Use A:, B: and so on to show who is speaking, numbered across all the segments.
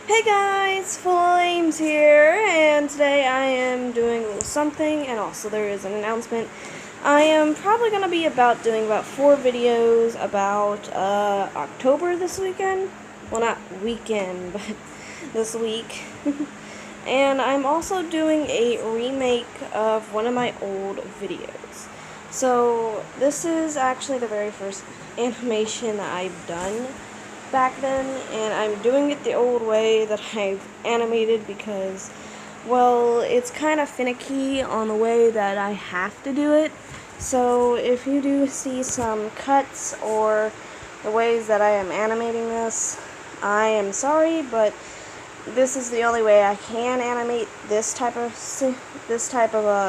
A: Hey guys, Flames here, and today I am doing a little something, and also there is an announcement. I am probably going to be doing about 4 videos about October this weekend. Well, not weekend, but this week. And I'm also doing a remake of one of my old videos. So, this is actually the very first animation that I've done back then, and I'm doing it the old way that I've animated because, well, it's kind of finicky on the way that I have to do it. So if you do see some cuts or the ways that I am animating this, I am sorry, but this is the only way I can animate this type of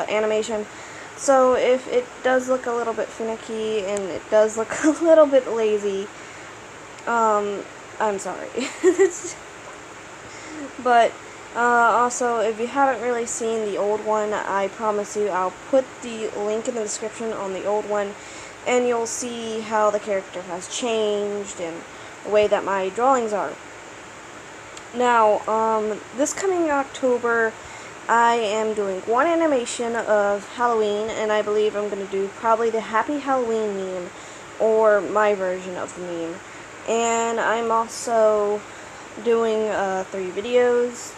A: animation. So if it does look a little bit finicky and it does look a little bit lazy, I'm sorry. But, also, if you haven't really seen the old one, I promise you I'll put the link in the description on the old one, and you'll see how the character has changed and the way that my drawings are. Now, this coming October, I am doing one animation of Halloween, and I believe I'm going to do probably the Happy Halloween meme, or my version of the meme. And I'm also doing 3 videos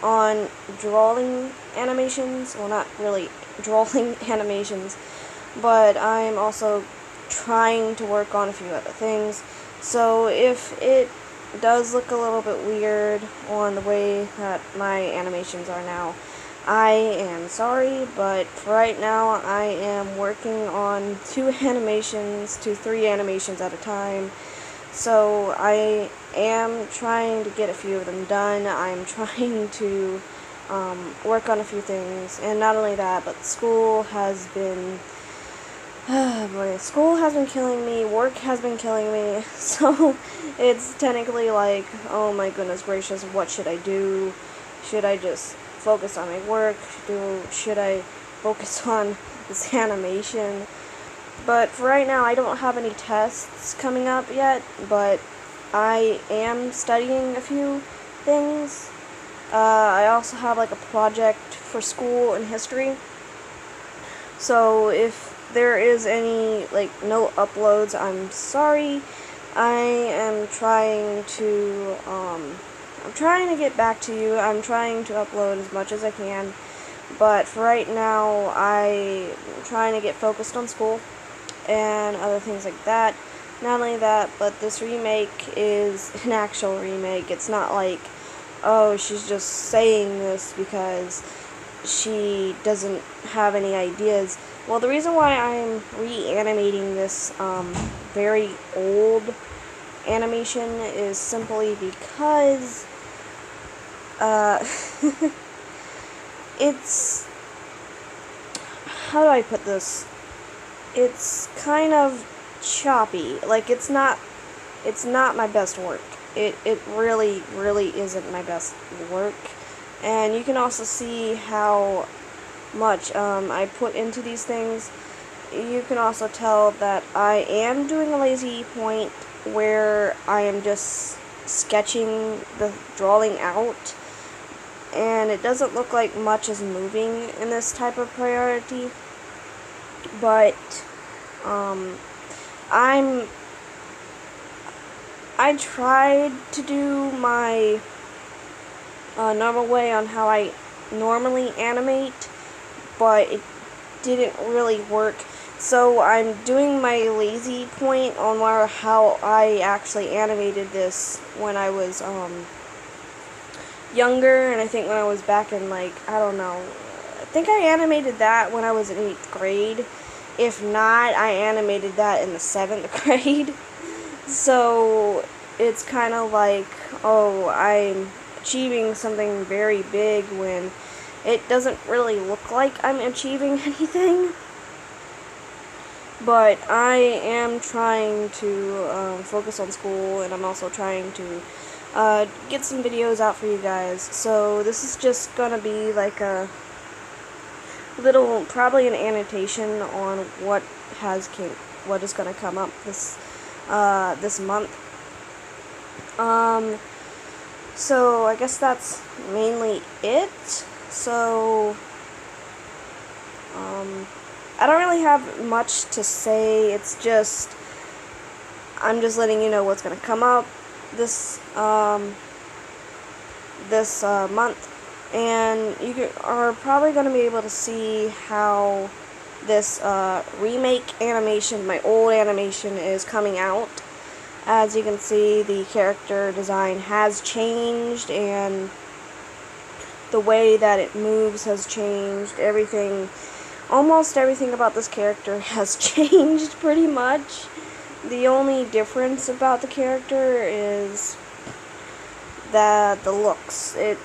A: on drawing animations. Well, not really drawing animations, but I'm also trying to work on a few other things. So if it does look a little bit weird on the way that my animations are now, I am sorry, but for right now I am working on 2 animations to 3 animations at a time. So I am trying to get a few of them done. I'm trying to work on a few things, and not only that, but school has been school has been killing me, work has been killing me, so it's technically like, oh my goodness gracious, what should I do? Should I just focus on my work? Should I focus on this animation? But for right now, I don't have any tests coming up yet, but I am studying a few things. I also have like a project for school in history. So if there is any no uploads, I'm sorry. I am trying to get back to you. I'm trying to upload as much as I can. But for right now, I'm trying to get focused on school and other things like that. Not only that, but this remake is an actual remake. It's not like, oh, she's just saying this because she doesn't have any ideas. Well, the reason why I'm reanimating this very old animation is simply because it's, how do I put this? It's kind of choppy. Like, it's not my best work. It really isn't my best work. And you can also see how much I put into these things. You can also tell that I am doing a lazy point where I am just sketching the drawing out, and it doesn't look like much is moving in this type of priority. But I tried to do my normal way on how I normally animate, but it didn't really work. So I'm doing my lazy point on how I actually animated this when I was younger, and I think when I was back in I don't know, I think I animated that when I was in 8th grade. If not, I animated that in the 7th grade. So it's kind of like, oh, I'm achieving something very big when it doesn't really look like I'm achieving anything. But I am trying to focus on school, and I'm also trying to get some videos out for you guys. So this is just gonna be like a little, probably an annotation on what is gonna come up this month. So I guess that's mainly it. So I don't really have much to say. It's just I'm just letting you know what's gonna come up this month, and you are probably gonna be able to see how this remake animation, my old animation, is coming out. As you can see, the character design has changed, and the way that it moves has changed. Almost everything about this character has changed pretty much. The only difference about the character is that the looks. It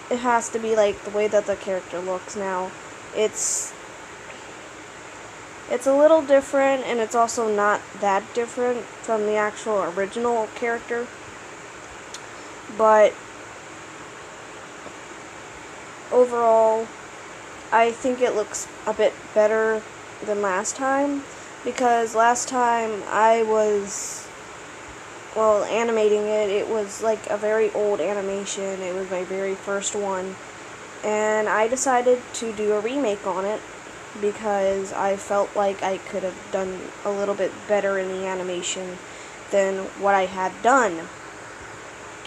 A: has to be like the way that the character looks now. It's a little different, and it's also not that different from the actual original character. But overall, I think it looks a bit better than last time, because last time I was, well, animating it, it was like a very old animation. It was my very first one, and I decided to do a remake on it because I felt like I could have done a little bit better in the animation than what I had done.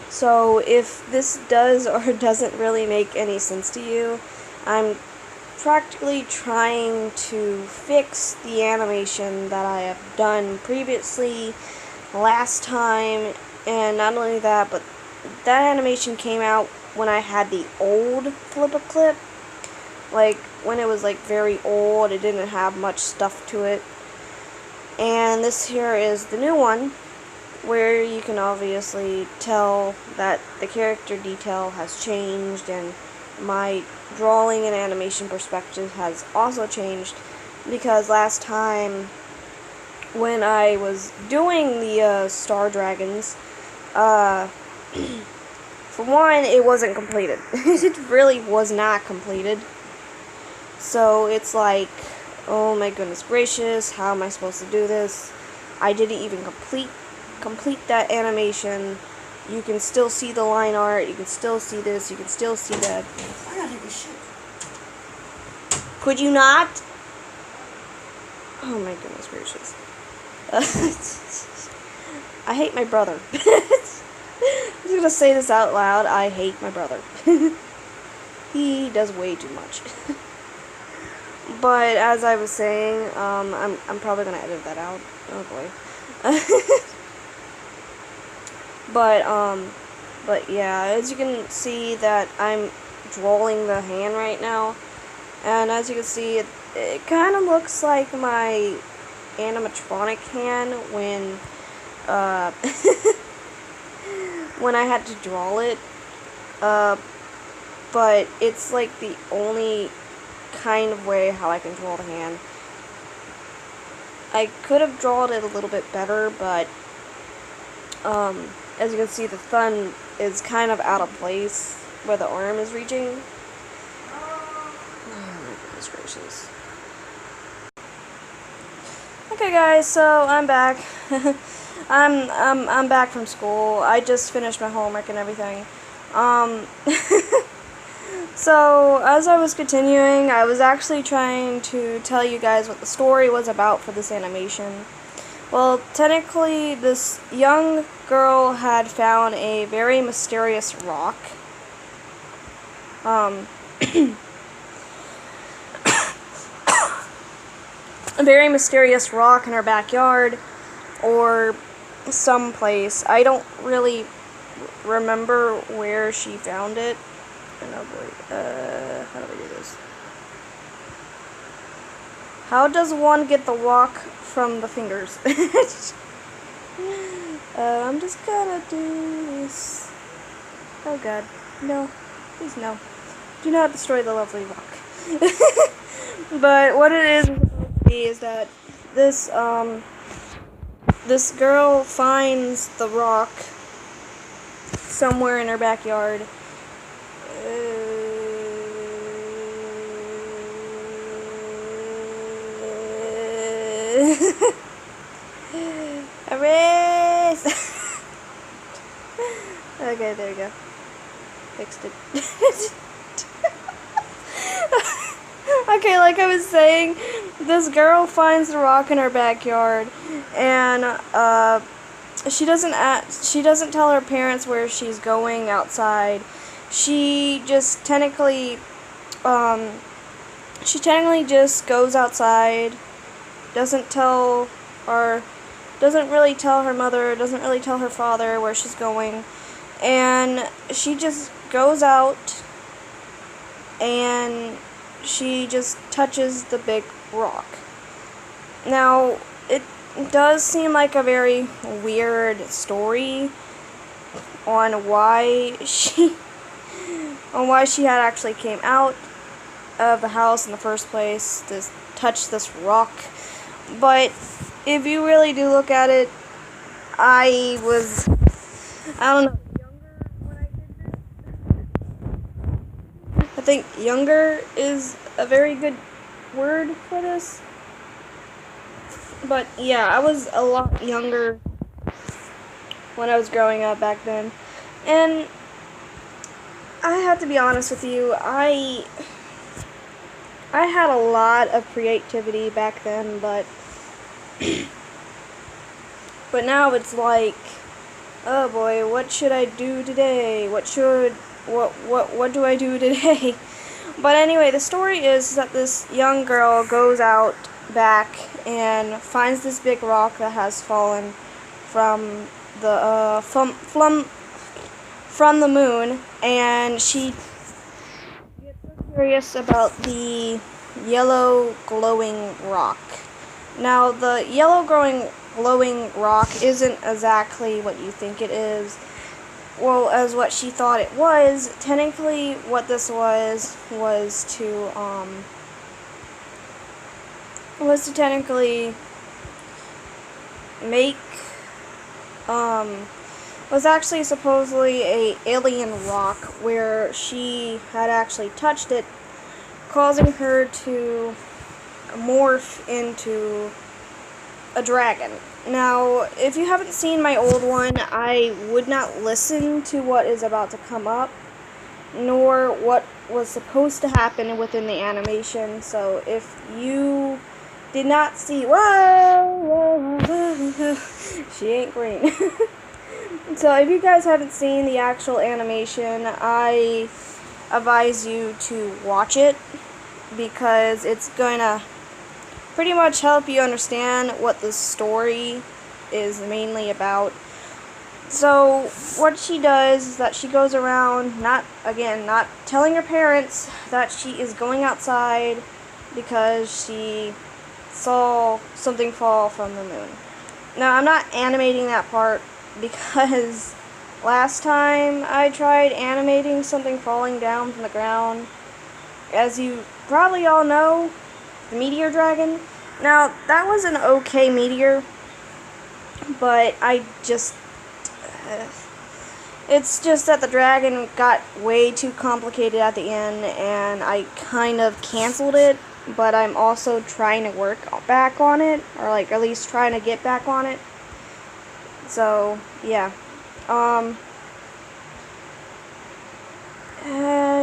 A: So if this does or doesn't really make any sense to you, I'm practically trying to fix the animation that I have done previously last time. And not only that, but that animation came out when I had the old Flip-A-Clip. Like, when it was like very old, it didn't have much stuff to it. And this here is the new one, where you can obviously tell that the character detail has changed, and my drawing and animation perspective has also changed, because last time when I was doing the Star Dragons, for one, it wasn't completed. It really was not completed. So it's like, oh my goodness gracious, how am I supposed to do this? I didn't even complete that animation. You can still see the line art, you can still see this, you can still see that.
B: I gotta take a shit.
A: Could you not? Oh my goodness gracious. I hate my brother. I'm just gonna say this out loud. I hate my brother. He does way too much. But as I was saying, I'm probably gonna edit that out. Oh boy. But yeah, as you can see that I'm drawing the hand right now, and as you can see, it kind of looks like my animatronic hand when when I had to draw it. But it's like the only kind of way how I can draw the hand. I could have drawn it a little bit better, but as you can see, the thumb is kind of out of place where the arm is reaching. Oh my goodness gracious. Okay guys, so I'm back. I'm back from school. I just finished my homework and everything. So as I was continuing, I was actually trying to tell you guys what the story was about for this animation. Well, technically, this young girl had found a very mysterious rock. A very mysterious rock in her backyard, or someplace. I don't really remember where she found it. Oh boy, how do I do this? How does one get the rock from the fingers? I'm just gonna do this. Oh god, no, please no. Do not destroy the lovely rock. But what it is that this girl finds the rock somewhere in her backyard. Okay, there you go. Fixed it. Okay, like I was saying, this girl finds the rock in her backyard, and she doesn't tell her parents where she's going outside. She just technically just goes outside, doesn't really tell her mother, doesn't really tell her father where she's going, and she just goes out and she just touches the big rock. Now, it does seem like a very weird story on why she had actually came out of the house in the first place to touch this rock. But if you really do look at it, I don't know, younger when I did this. I think younger is a very good word for this. But yeah, I was a lot younger when I was growing up back then. And I have to be honest with you, I had a lot of creativity back then, but now it's like, oh boy, what should I do today? What do I do today? But anyway, the story is that this young girl goes out back and finds this big rock that has fallen from the from the moon, and she gets so curious about the yellow glowing rock. Now, the yellow glowing rock isn't exactly what you think it is. Well, as what she thought it was. Technically, what this was to technically make was actually supposedly a alien rock where she had actually touched it, causing her to morph into a dragon. Now, if you haven't seen my old one, I would not listen to what is about to come up, nor what was supposed to happen within the animation. So if you did not see, whoa, she ain't green. So if you guys haven't seen the actual animation, I advise you to watch it, because it's going to pretty much help you understand what the story is mainly about. So what she does is that she goes around, not telling her parents that she is going outside because she saw something fall from the moon. Now, I'm not animating that part because last time I tried animating something falling down from the ground, as you probably all know, the meteor dragon. Now, that was an okay meteor, but it's just that the dragon got way too complicated at the end, and I kind of canceled it, but I'm also trying to work back on it, or like at least trying to get back on it. So, yeah. I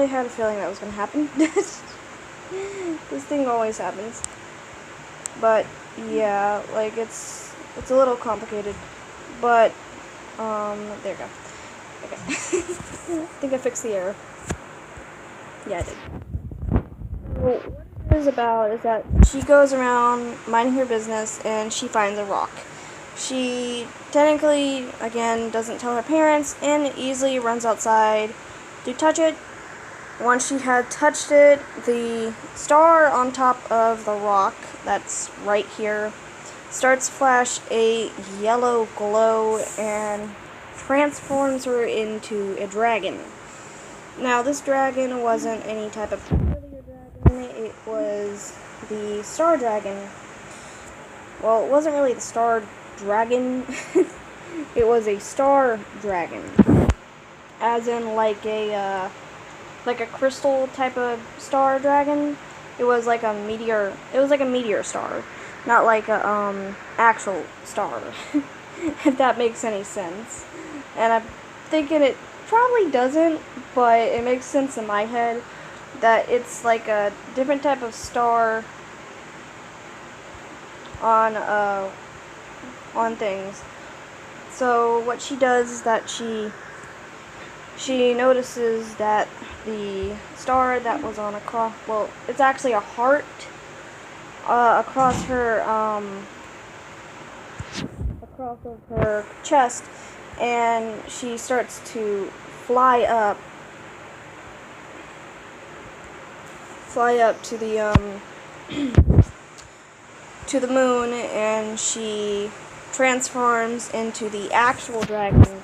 A: had a feeling that was going to happen. This thing always happens. But, yeah, like, it's a little complicated. But, there you go. Okay. I think I fixed the error. Yeah, I did. So, what it is about is that she goes around minding her business, and she finds a rock. She technically, again, doesn't tell her parents, and easily runs outside to touch it. Once she had touched it, the star on top of the rock, that's right here, starts to flash a yellow glow and transforms her into a dragon. Now, this dragon wasn't any type of familiar dragon, it was the star dragon. Well, it wasn't really the star dragon, it was a star dragon. As in like a crystal type of star dragon. It was like a meteor star, not like a actual star. If that makes any sense. And I'm thinking it probably doesn't, but it makes sense in my head that it's like a different type of star on things. So what she does is that she notices that the star that was on across, well, it's actually a heart across her chest, and she starts to fly up to the to the moon, and she transforms into the actual dragon,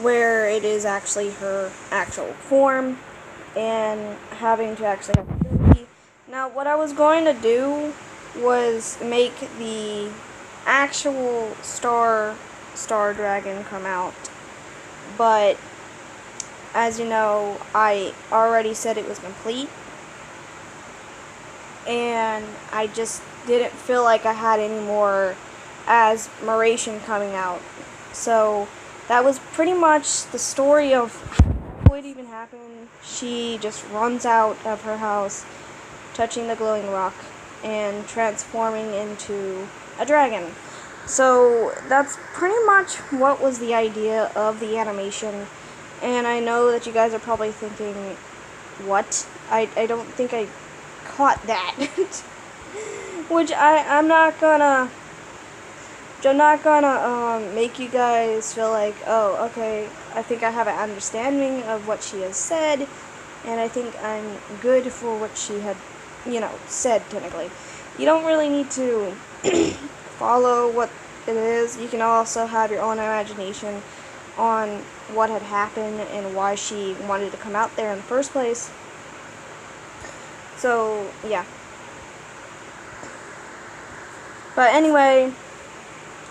A: where it is actually her actual form, and having to actually have ability. Now, what I was going to do was make the actual star dragon come out, but as you know, I already said it was complete, and I just didn't feel like I had any more admiration coming out. So that was pretty much the story of how it even happened. She just runs out of her house, touching the glowing rock, and transforming into a dragon. So that's pretty much what was the idea of the animation. And I know that you guys are probably thinking, what? I don't think I caught that. Which I'm not gonna make you guys feel like, oh, okay, I think I have an understanding of what she has said, and I think I'm good for what she had, said, technically. You don't really need to follow what it is. You can also have your own imagination on what had happened and why she wanted to come out there in the first place. So, yeah. But anyway,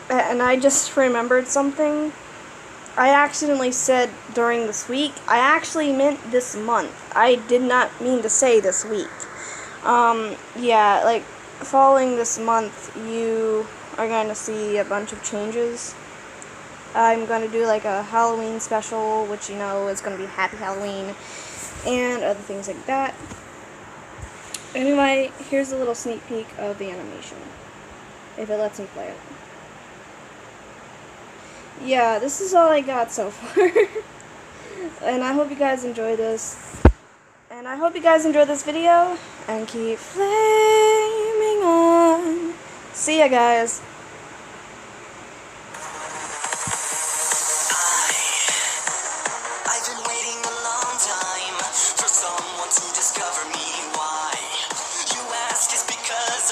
A: and I just remembered something. I accidentally said during this week. I actually meant this month. I did not mean to say this week. Yeah, like, following this month, you are going to see a bunch of changes. I'm going to do like a Halloween special, which is going to be Happy Halloween, and other things like that. Anyway, here's a little sneak peek of the animation, if it lets me play it. Yeah, this is all I got so far. And I hope you guys enjoy this. And I hope you guys enjoy this video, and keep flaming on. See ya, guys.